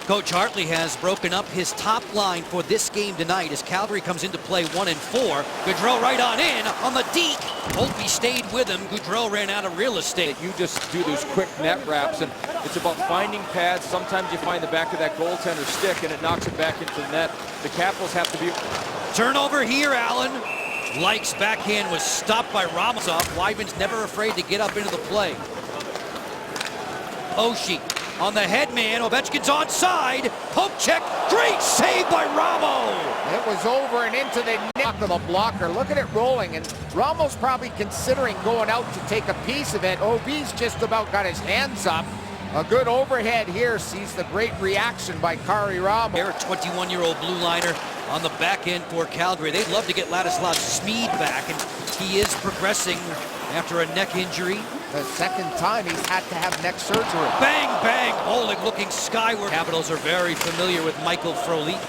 Coach Hartley has broken up his top line for this game tonight as Calgary comes into play 1 and 4. Gaudreau right on in on the deke. Holtby stayed with him. Gaudreau ran out of real estate. You just do those quick net wraps, and it's about finding pads. Sometimes you find the back of that goaltender stick, and it knocks it back into the net. The Capitals have to be... Turnover here, Allen. Likes backhand was stopped by Ramos. Wyman's never afraid to get up into the play. Oshie on the head man. Ovechkin's onside. Poke check. Great save by Ramo. It was over and into the neck of the blocker. Look at it rolling, and Ramos probably considering going out to take a piece of it. OB's just about got his hands up. A good overhead here, sees the great reaction by Kari Ramo. They're a 21-year-old blue liner on the back end for Calgary. They'd love to get Ladislav Smid back, and he is progressing after a neck injury. The second time he's had to have neck surgery. Bang, bang, Oleg looking skyward. Capitals are very familiar with Michael Frolik.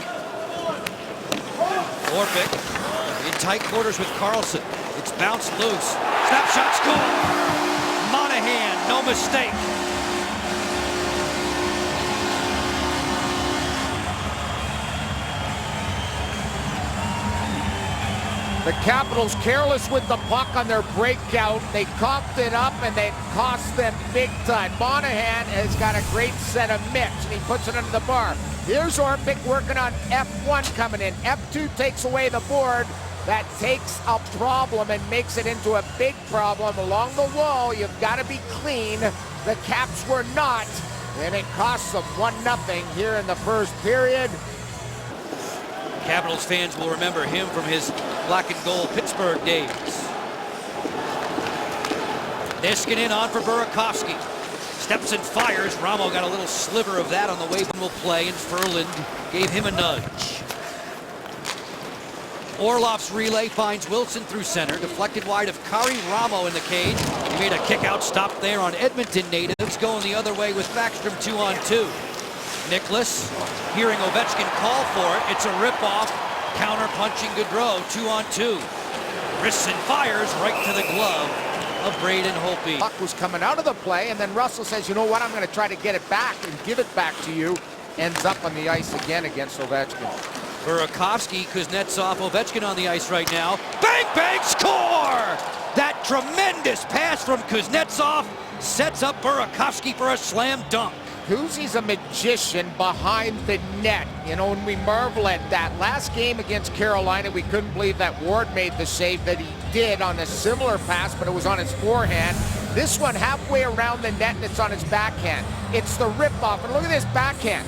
Orpik in tight quarters with Carlson. It's bounced loose. Snapshot score. Monahan, no mistake. The Capitals careless with the puck on their breakout. They coughed it up and they cost them big time. Monahan has got a great set of mitts and he puts it under the bar. Here's Orpik working on F1 coming in. F2 takes away the board. That takes a problem and makes it into a big problem. Along the wall, you've got to be clean. The Caps were not, and it costs them 1-0 here in the first period. Capitals fans will remember him from his black and gold Pittsburgh days. Niskanen on for Burakovsky. Steps and fires. Ramo got a little sliver of that on the way will play, and Ferland gave him a nudge. Orlov's relay finds Wilson through center. Deflected wide of Kari Ramo in the cage. He made a kick-out stop there on Edmonton natives. Going the other way with Backstrom 2-on-2. Nicholas, hearing Ovechkin call for it, it's a rip-off, counter-punching Gaudreau, 2-on-2. Risks and fires right to the glove of Braden Holtby. Puck was coming out of the play, and then Russell says, you know what, I'm going to try to get it back and give it back to you. Ends up on the ice again against Ovechkin. Burakovsky, Kuznetsov, Ovechkin on the ice right now. Bang, bang, score! That tremendous pass from Kuznetsov sets up Burakovsky for a slam dunk. Kuzi's a magician behind the net, you know, and we marvel at that. Last game against Carolina, we couldn't believe that Ward made the save that he did on a similar pass, but it was on his forehand. This one halfway around the net, and it's on his backhand. It's the rip-off, and look at this backhand.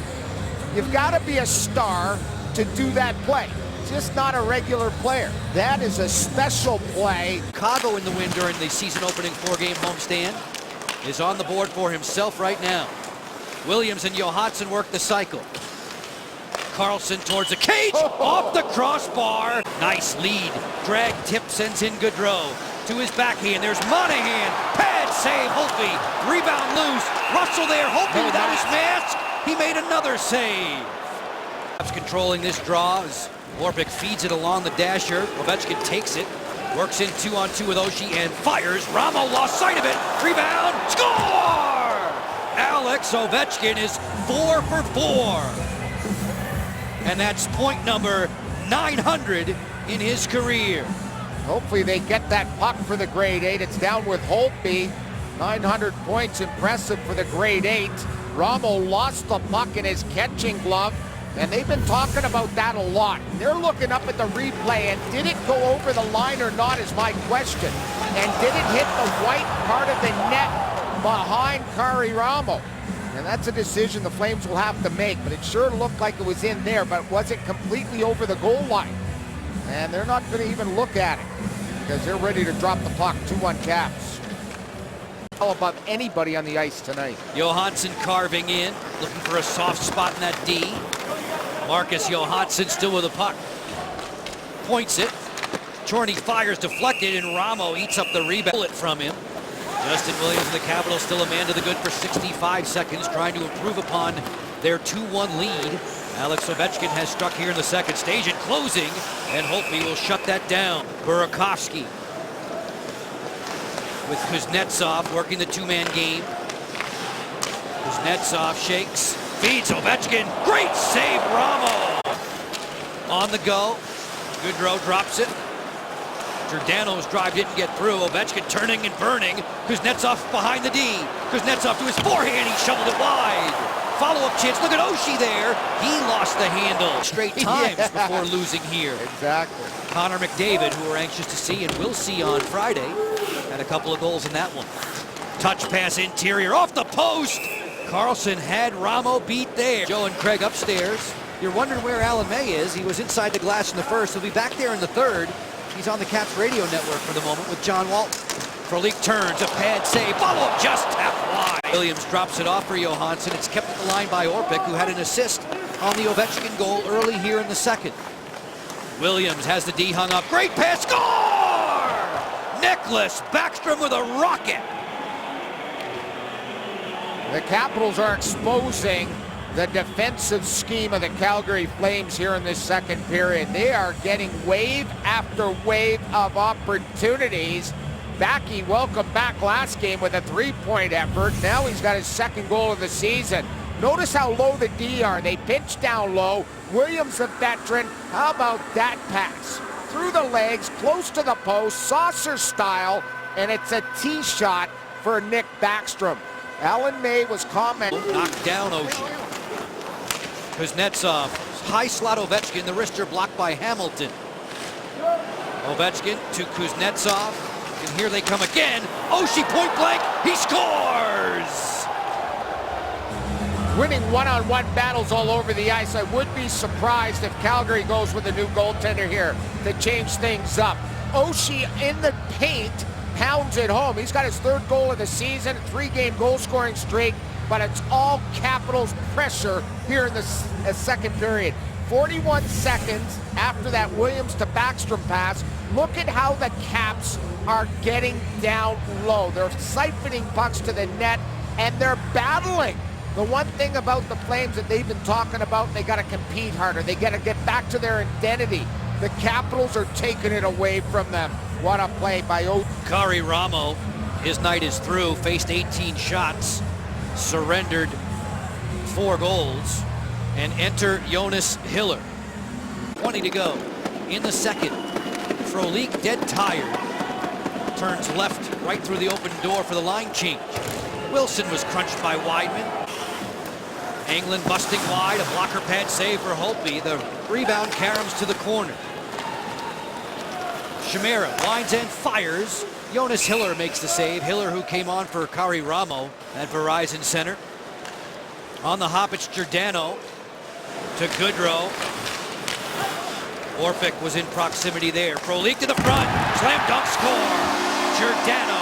You've got to be a star to do that play. Just not a regular player. That is a special play. Chicago in the win during the season opening 4-game homestand is on the board for himself right now. Williams and Johansson work the cycle. Carlson towards the cage, off the crossbar. Nice lead. Drag tip sends in Gaudreau to his backhand. There's Monahan. Pad save, Holtby. Rebound loose. Russell there. Holtby without his mask. He made another save. Controlling this draw as Orpik feeds it along the dasher. Ovechkin takes it. Works in 2-on-2 with Oshie and fires. Ramo lost sight of it. Rebound. Score! Alex Ovechkin is 4 for 4. And that's point number 900 in his career. Hopefully they get that puck for the grade 8. It's down with Holtby. 900 points, impressive for the grade 8. Ramo lost the puck in his catching glove, and they've been talking about that a lot. They're looking up at the replay, and did it go over the line or not is my question. And did it hit the white part of the net behind Kari Ramo? And that's a decision the Flames will have to make, but it sure looked like it was in there, but was it completely over the goal line? And they're not going to even look at it because they're ready to drop the puck. 2-1 Caps. All above anybody on the ice tonight. Johansson carving in, looking for a soft spot in that D. Marcus Johansson still with the puck. Points it. Chorney fires deflected, and Ramo eats up the rebound from him. Justin Williams and the Capitals still a man to the good for 65 seconds, trying to improve upon their 2-1 lead. Alex Ovechkin has struck here in the second stage and closing, and Holtby will shut that down. Burakovsky with Kuznetsov working the two-man game. Kuznetsov shakes, Feeds Ovechkin. Great save, Ramo. On the go. Goodrow drops it. Giordano's drive didn't get through. Ovechkin turning and burning. Kuznetsov behind the D. Kuznetsov to his forehand. He shoveled it wide. Follow-up chance. Look at Oshie there. He lost the handle straight times before losing here. Exactly. Connor McDavid, who we're anxious to see and will see on Friday, had a couple of goals in that one. Touch pass interior off the post. Carlson had Ramo beat there. Joe and Craig upstairs. You're wondering where Alan May is. He was inside the glass in the first. He'll be back there in the third. He's on the Caps radio network for the moment with John Walton. Frolik turns, a pad save, follow-up just tapped wide. Williams drops it off for Johansson. It's kept at the line by Orpik, who had an assist on the Ovechkin goal early here in the second. Williams has the D hung up. Great pass, score! Nicklas Backstrom with a rocket. The Capitals are exposing the defensive scheme of the Calgary Flames here in this second period. They are getting wave after wave of opportunities. Backy, welcome back last game with a 3-point effort. Now he's got his second goal of the season. Notice how low the D are. They pinch down low. Williams, a veteran. How about that pass? Through the legs, close to the post, saucer style, and it's a tee shot for Nick Backstrom. Alan May was commenting. Knocked down Oshie. Kuznetsov, high slot Ovechkin, the wrister blocked by Hamilton. Ovechkin to Kuznetsov, and here they come again. Oshie point blank, he scores! Winning one-on-one battles all over the ice. I would be surprised if Calgary goes with a new goaltender here to change things up. Oshie in the paint, pounds it home. He's got his third goal of the season, a 3-game goal-scoring streak, but it's all Capitals pressure here in the second period. 41 seconds after that Williams to Backstrom pass. Look at how the Caps are getting down low. They're siphoning pucks to the net, and they're battling. The one thing about the Flames that they've been talking about, they got to compete harder. They got to get back to their identity. The Capitals are taking it away from them. What a play by Kari Ramo, his night is through, faced 18 shots, surrendered 4 goals, and enter Jonas Hiller. 20 to go in the second. Frolik dead tired. Turns left right through the open door for the line change. Wilson was crunched by Wideman. Englund busting wide, a blocker pad save for Holtby. The rebound caroms to the corner. Chimera winds and fires. Jonas Hiller makes the save. Hiller, who came on for Kari Ramo at Verizon Center. On the hop, it's Giordano to Goodrow. Orpik was in proximity there. Frolik to the front. Slam dunk score. Giordano.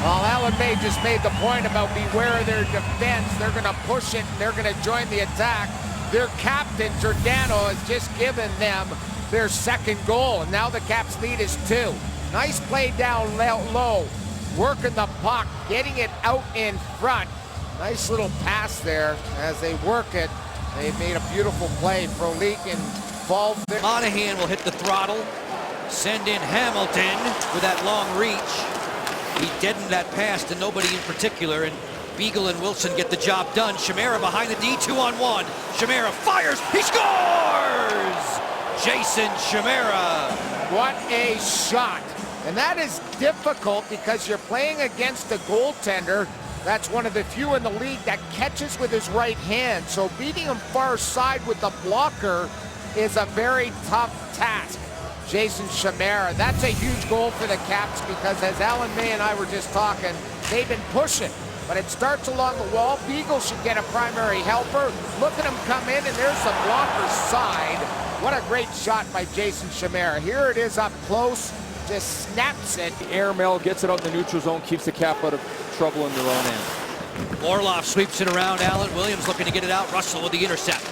Well, Alan May just made the point about beware of their defense. They're going to push it, and they're going to join the attack. Their captain, Giordano, has just given them their second goal, and now the Caps' lead is 2. Nice play down low, working the puck, getting it out in front. Nice little pass there as they work it. They made a beautiful play. Frolik involved there. Monahan will hit the throttle. Send in Hamilton with that long reach. He deadened that pass to nobody in particular, and Beagle and Wilson get the job done. Chimera behind the D, 2-on-1. Chimera fires, he scores! Jason Chimera. What a shot. And that is difficult because you're playing against a goaltender that's one of the few in the league that catches with his right hand. So beating him far side with the blocker is a very tough task. Jason Chimera, that's a huge goal for the Caps because as Alan May and I were just talking, they've been pushing, but it starts along the wall. Beagle should get a primary helper. Look at him come in, and there's the blocker's side. What a great shot by Jason Chimera. Here it is up close, just snaps it. Airmail gets it out in the neutral zone, keeps the Cap out of trouble in their own end. Orlov sweeps it around Allen. Williams looking to get it out. Russell with the intercept.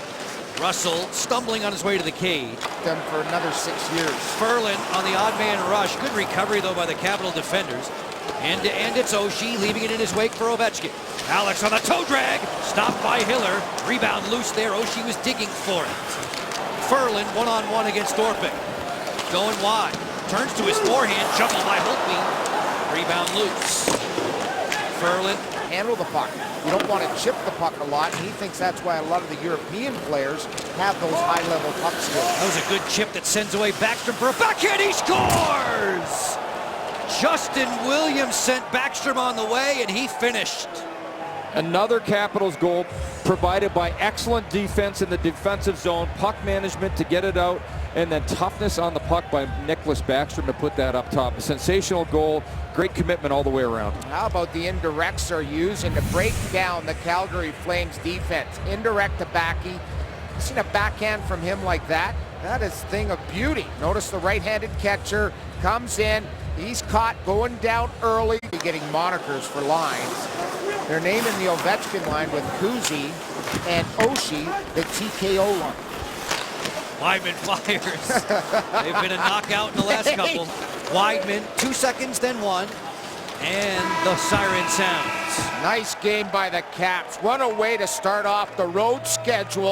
Russell stumbling on his way to the cage. Them for another 6 years. Ferland on the odd man rush. Good recovery though by the Capital defenders. End to end it's Oshie, leaving it in his wake for Ovechkin. Alex on the toe drag. Stopped by Hiller. Rebound loose there. Oshie was digging for it. Ferland one-on-one against Orpik. Going wide. turns to his forehand, juggled by Holtby. Rebound loose. Ferland. Handle the puck. You don't want to chip the puck a lot, and he thinks that's why a lot of the European players have those high-level puck skills. That was a good chip that sends away Backstrom for a backhand. He scores! Justin Williams sent Backstrom on the way, and he finished. Another Capitals goal provided by excellent defense in the defensive zone, puck management to get it out, and then toughness on the puck by Nicklas Backstrom to put that up top. A sensational goal, great commitment all the way around. How about the indirects are used and to break down the Calgary Flames defense? Indirect to Backy. You seen a backhand from him like that? That is a thing of beauty. Notice the right-handed catcher comes in. He's caught going down early. Getting monikers for lines. They're naming the Ovechkin line with Kuzi and Oshie, the TKO line. Weidman fires. They've been a knockout in the last couple. Weidman, 2 seconds, then 1. And the siren sounds. Nice game by the Caps. What a way to start off the road schedule.